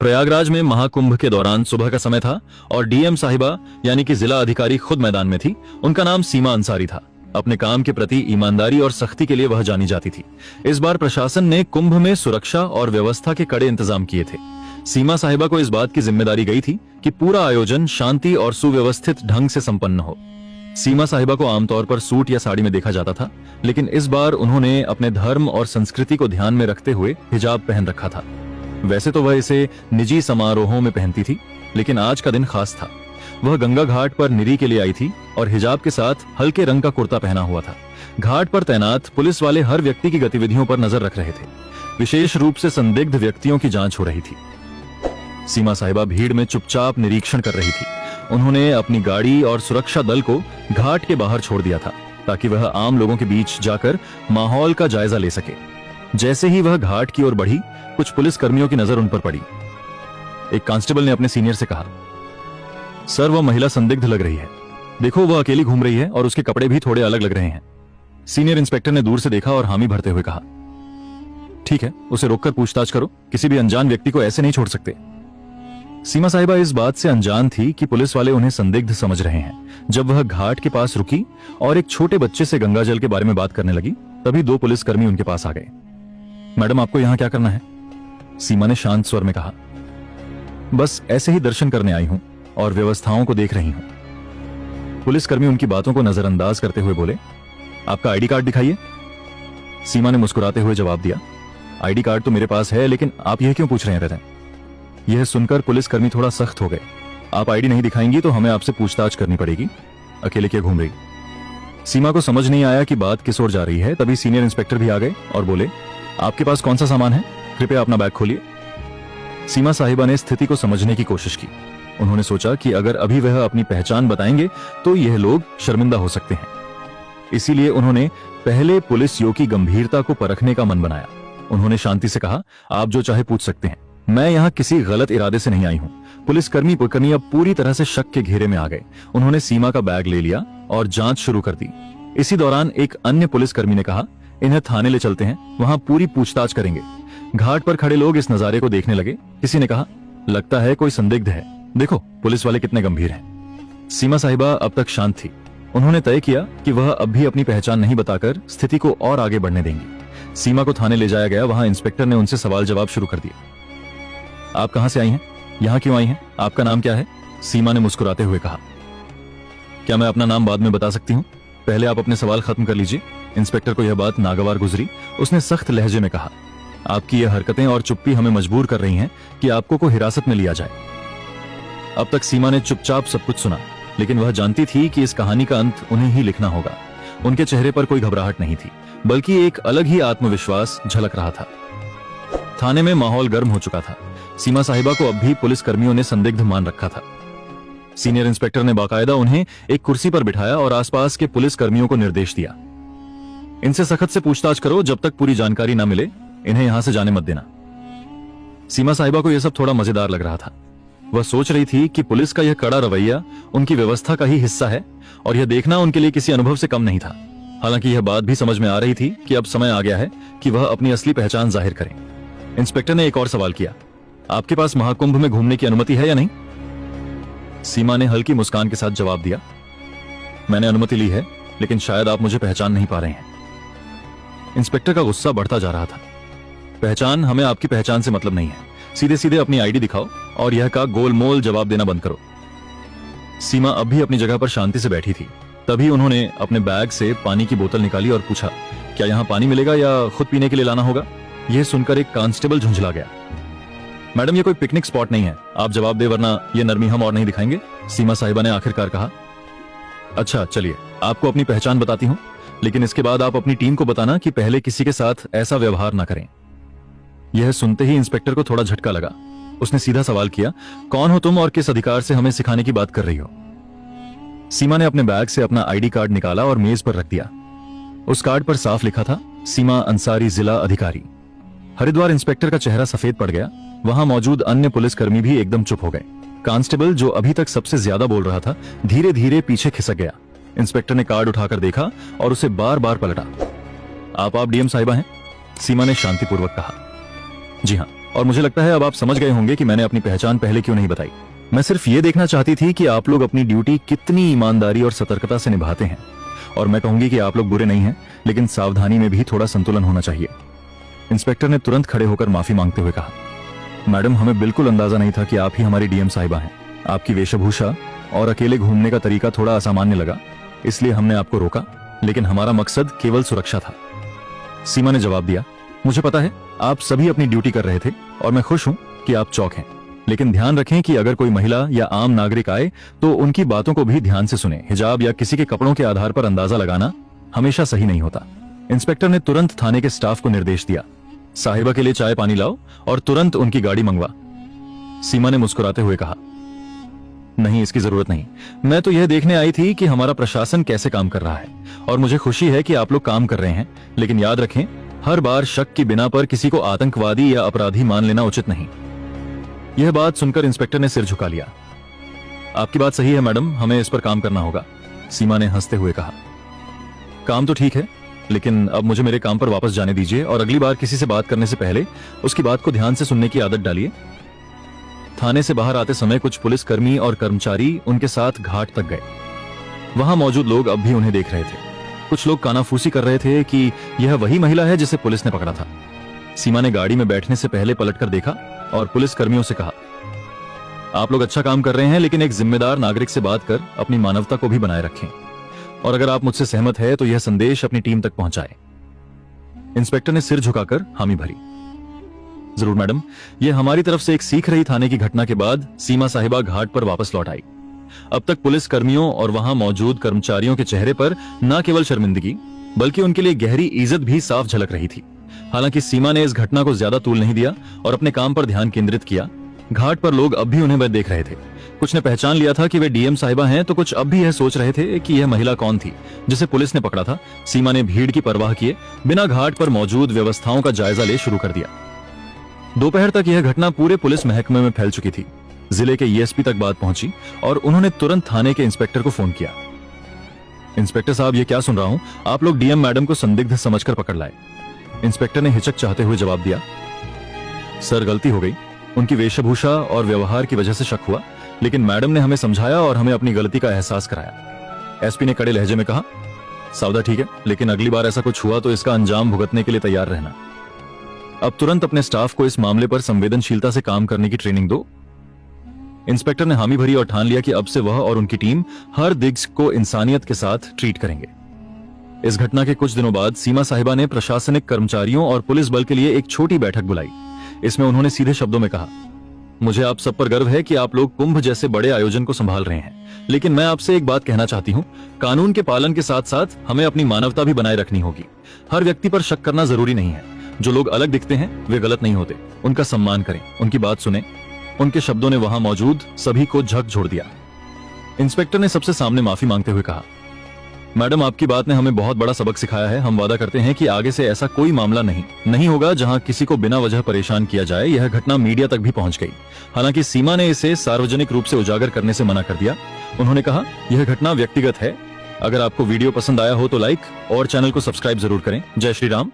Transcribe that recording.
प्रयागराज में महाकुंभ के दौरान सुबह का समय था और डीएम साहिबा यानी कि जिला अधिकारी खुद मैदान में थी। उनका नाम सीमा अंसारी था। अपने काम के प्रति ईमानदारी और सख्ती के लिए वह जानी जाती थी। इस बार प्रशासन ने कुंभ में सुरक्षा और व्यवस्था के कड़े इंतजाम किए थे। सीमा साहिबा को इस बात की जिम्मेदारी गई थी कि पूरा आयोजन शांति और सुव्यवस्थित ढंग से संपन्न हो। सीमा साहिबा को आमतौर पर सूट या साड़ी में देखा जाता था, लेकिन इस बार उन्होंने अपने धर्म और संस्कृति को ध्यान में रखते हुए हिजाब पहन रखा था। वैसे तो वह इसे निजी समारोहों में पहनती थी, लेकिन आज का दिन खास था। वह गंगा घाट पर निरी के लिए आई थी और हिजाब के साथ हल्के रंग का कुर्ता पहना हुआ था। घाट पर तैनात पुलिस वाले हर व्यक्ति की गतिविधियों पर नजर रख रहे थे। विशेष रूप से संदिग्ध व्यक्तियों की जांच हो रही थी। सीमा साहिबा भीड़ में चुपचाप निरीक्षण कर रही थी। उन्होंने अपनी गाड़ी और सुरक्षा दल को घाट के बाहर छोड़ दिया था ताकि वह आम लोगों के बीच जाकर माहौल का जायजा ले सके। जैसे ही वह घाट की ओर बढ़ी, कुछ पुलिस कर्मियों की नजर उन पर पड़ी। एक कांस्टेबल ने अपने सीनियर से कहा, सर वह महिला संदिग्ध लग रही है। देखो वह अकेली घूम रही है और उसके कपड़े भी थोड़े अलग लग रहे हैं। सीनियर इंस्पेक्टर ने दूर से देखा और हामी भरते हुए कहा, ठीक है, उसे रोककर पूछताछ करो। किसी भी अनजान व्यक्ति को ऐसे नहीं छोड़ सकते। सीमा साहिबा इस बात से अनजान थी कि पुलिस वाले उन्हें संदिग्ध समझ रहे हैं। जब वह घाट के पास रुकी और एक छोटे बच्चे से गंगाजल के बारे में बात करने लगी, तभी दो पुलिसकर्मी उनके पास आ गए। मैडम, आपको यहां क्या करना है? सीमा ने शांत स्वर में कहा, बस ऐसे ही दर्शन करने आई हूं और व्यवस्थाओं को देख रही हूं। पुलिसकर्मी उनकी बातों को नजरअंदाज करते हुए बोले, आपका आईडी कार्ड दिखाइए। सीमा ने मुस्कुराते हुए जवाब दिया, आईडी कार्ड तो मेरे पास है, लेकिन आप यह क्यों पूछ रहे हैं? यह सुनकर पुलिसकर्मी थोड़ा सख्त हो गए। आप आईडी नहीं दिखाएंगी तो हमें आपसे पूछताछ करनी पड़ेगी। अकेले क्या घूम रही? सीमा को समझ नहीं आया कि बात किस ओर जा रही है। तभी सीनियर इंस्पेक्टर भी आ गए और बोले, आपके पास कौन सा सामान है? कृपया अपना बैग खोलिए। सीमा साहिबा ने स्थिति को समझने की कोशिश की। उन्होंने सोचा कि अगर अभी वह अपनी पहचान बताएंगे तो यह लोग शर्मिंदा हो सकते हैं। इसीलिए उन्होंने पहले पुलिसियों की गंभीरता को परखने का मन बनाया। उन्होंने शांति से कहा, आप जो चाहे पूछ सकते हैं, मैं यहाँ किसी गलत इरादे से नहीं आई हूँ। पुलिसकर्मी अब पूरी तरह से शक के घेरे में आ गए। उन्होंने सीमा का बैग ले लिया और जांच शुरू कर दी। इसी दौरान एक अन्य पुलिसकर्मी ने कहा, इन्हें थाने ले चलते हैं, वहां पूरी पूछताछ करेंगे। घाट पर खड़े लोग इस नजारे को देखने लगे। किसी ने कहा, लगता है कोई संदिग्ध है, देखो पुलिस वाले कितने गंभीर हैं। सीमा साहिबा अब तक शांत थी। उन्होंने तय किया कि वह अब भी अपनी पहचान नहीं बताकर स्थिति को और आगे बढ़ने देंगी। सीमा को थाने ले जाया गया। वहां इंस्पेक्टर ने उनसे सवाल जवाब शुरू कर दिए। आप कहां से आई हैं? यहां क्यों आई हैं? आपका नाम क्या है? सीमा ने मुस्कुराते हुए कहा, क्या मैं अपना नाम बाद में बता सकती हूं? पहले आप अपने सवाल खत्म कर लीजिए। इंस्पेक्टर को यह बात नागवार गुजरी। उसने सख्त लहजे में कहा, आपकी यह हरकतें और चुप्पी हमें मजबूर कर रही हैं कि आपको को हिरासत में लिया जाए। अब तक सीमा ने चुपचाप सब कुछ सुना, लेकिन वह जानती थी कि इस कहानी का अंत उन्हें ही लिखना होगा। उनके चेहरे पर कोई घबराहट नहीं थी, बल्कि एक अलग ही आत्मविश्वास झलक रहा था। थाने में माहौल गर्म हो चुका था। सीमा साहिबा को अब भी पुलिस कर्मियों ने संदिग्ध मान रखा था। सीनियर इंस्पेक्टर ने बाकायदा उन्हें एक कुर्सी पर बिठाया और आसपास के पुलिस कर्मियों को निर्देश दिया, इनसे सख्त से पूछताछ करो, जब तक पूरी जानकारी ना मिले इन्हें यहां से जाने मत देना। सीमा साहिबा को यह सब थोड़ा मजेदार लग रहा था। वह सोच रही थी कि पुलिस का यह कड़ा रवैया उनकी व्यवस्था का ही हिस्सा है और यह देखना उनके लिए किसी अनुभव से कम नहीं था। हालांकि यह बात भी समझ में आ रही थी कि अब समय आ गया है कि वह अपनी असली पहचान जाहिर करें। इंस्पेक्टर ने एक और सवाल किया, आपके पास महाकुंभ में घूमने की अनुमति है या नहीं? सीमा ने हल्की मुस्कान के साथ जवाब दिया, मैंने अनुमति ली है, लेकिन शायद आप मुझे पहचान नहीं पा रहे हैं। इंस्पेक्टर का गुस्सा बढ़ता जा रहा था। पहचान, हमें आपकी पहचान से मतलब नहीं है। सीधे सीधे अपनी आईडी दिखाओ और यह का गोलमोल जवाब देना बंद करो। सीमा अब भी अपनी जगह पर शांति से बैठी थी। तभी उन्होंने अपने बैग से पानी की बोतल निकाली और पूछा, क्या यहाँ पानी मिलेगा या खुद पीने के लिए लाना होगा? यह सुनकर एक कांस्टेबल झुंझला गया। मैडम, ये कोई पिकनिक स्पॉट नहीं है, आप जवाब दे वरना ये नरमी हम और नहीं दिखाएंगे। सीमा साहिबा ने आखिरकार कहा, अच्छा चलिए, आपको अपनी पहचान बताती हूँ, लेकिन इसके बाद आप अपनी टीम को बताना कि पहले किसी के साथ ऐसा व्यवहार ना करें। यह सुनते ही इंस्पेक्टर को थोड़ा झटका लगा। उसने सीधा सवाल किया, कौन हो तुम और किस अधिकार से हमें सिखाने की बात कर रही हो? सीमा ने अपने बैग से अपना आईडी कार्ड निकाला और मेज पर रख दिया। उस कार्ड पर साफ लिखा था, सीमा अंसारी, जिला अधिकारी। हरिद्वार इंस्पेक्टर का चेहरा सफेद पड़ गया। वहां मौजूद अन्य पुलिसकर्मी भी एकदम चुप हो गए। कांस्टेबल, जो अभी तक सबसे ज्यादा बोल रहा था, धीरे धीरे पीछे खिसक गया। इंस्पेक्टर ने कार्ड उठाकर देखा और उसे बार बार पलटा। आप डीएम साहिबा हैं? सीमा ने शांतिपूर्वक कहा, जी हां, और मुझे लगता है अब आप समझ गए होंगे कि मैंने अपनी पहचान पहले क्यों नहीं बताई। मैं सिर्फ ये देखना चाहती थी कि आप लोग अपनी ड्यूटी कितनी ईमानदारी और सतर्कता से निभाते हैं। और मैं कहूंगी कि आप लोग बुरे नहीं हैं, लेकिन सावधानी में भी थोड़ा संतुलन होना चाहिए। इंस्पेक्टर ने तुरंत खड़े होकर माफी मांगते हुए कहा, मैडम, हमें बिल्कुल अंदाजा नहीं था कि आप ही हमारी डीएम साहिबा हैं। आपकी वेशभूषा और अकेले घूमने का तरीका थोड़ा असामान्य लगा, इसलिए हमने आपको रोका, लेकिन हमारा मकसद केवल सुरक्षा था। सीमा ने जवाब दिया, मुझे पता है आप सभी अपनी ड्यूटी कर रहे थे और मैं खुश हूं कि आप चौक हैं, लेकिन ध्यान रखें कि अगर कोई महिला या आम नागरिक आए तो उनकी बातों को भी ध्यान से सुने। हिजाब या किसी के कपड़ों के आधार पर अंदाजा लगाना हमेशा सही नहीं होता। इंस्पेक्टर ने तुरंत थाने के स्टाफ को निर्देश दिया, साहिबा के लिए चाय पानी लाओ और तुरंत उनकी गाड़ी मंगवा। सीमा ने मुस्कुराते हुए कहा, नहीं, इसकी जरूरत नहीं। मैं तो यह देखने आई थी कि हमारा प्रशासन कैसे काम कर रहा है और मुझे खुशी है कि आप लोग काम कर रहे हैं, लेकिन याद रखें, हर बार शक की बिना पर किसी को आतंकवादी या अपराधी मान लेना उचित नहीं। यह बात सुनकर इंस्पेक्टर ने सिर झुका लिया। आपकी बात सही है मैडम, हमें इस पर काम करना होगा, सीमा ने हंसते हुए कहा। काम तो ठीक है, लेकिन अब मुझे मेरे काम पर वापस जाने दीजिए और अगली बार किसी से बात करने से पहले उसकी बात को ध्यान से सुनने की आदत डालिए। थाने से बाहर आते समय कुछ पुलिसकर्मी और कर्मचारी उनके साथ घाट तक गए। वहां मौजूद लोग अब भी उन्हें देख रहे थे। कुछ लोग कानाफूसी कर रहे थे कि यह वही महिला है जिसे पुलिस ने पकड़ा था। सीमा ने गाड़ी में बैठने से पहले पलटकर देखा और पुलिसकर्मियों से कहा, आप लोग अच्छा काम कर रहे हैं, लेकिन एक जिम्मेदार नागरिक से बात कर अपनी मानवता को भी बनाए रखें, और अगर आप मुझसे सहमत है तो यह संदेश अपनी टीम तक पहुंचाएं। इंस्पेक्टर ने सिर झुकाकर हामी भरी। जरूर मैडम, यह हमारी तरफ से एक सीख रही। थाने की घटना के बाद सीमा साहिबा घाट पर वापस लौट आई। अब तक पुलिस कर्मियों और वहां मौजूद कर्मचारियों के चेहरे पर न केवल शर्मिंदगी बल्कि उनके लिए गहरी इज्जत भी साफ झलक रही थी। हालांकि सीमा ने इस घटना को ज्यादा तूल नहीं दिया और अपने काम पर ध्यान केंद्रित किया। घाट पर लोग अब भी उन्हें देख रहे थे। कुछ ने पहचान लिया था कि वे डीएम साहिबा हैं, तो कुछ अब भी यह सोच रहे थे कि यह महिला कौन थी जिसे पुलिस ने पकड़ा था। सीमा ने भीड़ की परवाह किए बिना घाट पर मौजूद व्यवस्थाओं का जायजा ले शुरू कर दिया। दोपहर तक यह घटना पूरे पुलिस महकमे में फैल चुकी थी। जिले के ईएसपी तक बात पहुंची और उन्होंने तुरंत थाने के इंस्पेक्टर को फोन किया। इंस्पेक्टर साहब, ये क्या सुन रहा हूं? आप लोग डीएम मैडम को संदिग्ध समझकर पकड़ लाए। इंस्पेक्टर ने हिचक चाहते हुए जवाब दिया, सर, गलती हो गई। उनकी वेशभूषा और व्यवहार की वजह से शक हुआ, लेकिन मैडम ने हमें समझाया और हमें अपनी गलती का एहसास कराया। एसपी ने कड़े लहजे में कहा, सौदा ठीक है, लेकिन अगली बार ऐसा कुछ हुआ तो इसका अंजाम भुगतने के लिए तैयार रहना। अब तुरंत अपने स्टाफ को इस मामले पर संवेदनशीलता से काम करने की ट्रेनिंग दो। इंस्पेक्टर ने हामी भरी और ठान लिया कि अब से वह और उनकी टीम हर दिग्स को इंसानियत के साथ ट्रीट करेंगे। इस घटना के कुछ दिनों बाद सीमा साहिबा ने प्रशासनिक कर्मचारियों और पुलिस बल के लिए एक छोटी बैठक बुलाई। इसमें उन्होंने सीधे शब्दों में कहा, मुझे आप सब पर गर्व है कि आप लोग कुंभ जैसे बड़े आयोजन को संभाल रहे हैं, लेकिन मैं आपसे एक बात कहना चाहती हूं, कानून के पालन के साथ साथ हमें अपनी मानवता भी बनाए रखनी होगी। हर व्यक्ति पर शक करना जरूरी नहीं है। जो लोग अलग दिखते हैं वे गलत नहीं होते। उनका सम्मान करें, उनकी बात सुने। उनके शब्दों ने वहां मौजूद सभी को झकझोर दिया। इंस्पेक्टर ने सबसे सामने माफी मांगते हुए कहा, मैडम, आपकी बात ने हमें बहुत बड़ा सबक सिखाया है। हम वादा करते हैं कि आगे से ऐसा कोई मामला नहीं होगा जहां किसी को बिना वजह परेशान किया जाए। यह घटना मीडिया तक भी पहुंच गई। हालांकि सीमा ने इसे सार्वजनिक रूप से उजागर करने से मना कर दिया। उन्होंने कहा, यह घटना व्यक्तिगत है। अगर आपको वीडियो पसंद आया हो तो लाइक और चैनल को सब्सक्राइब जरूर करें। जय श्री राम।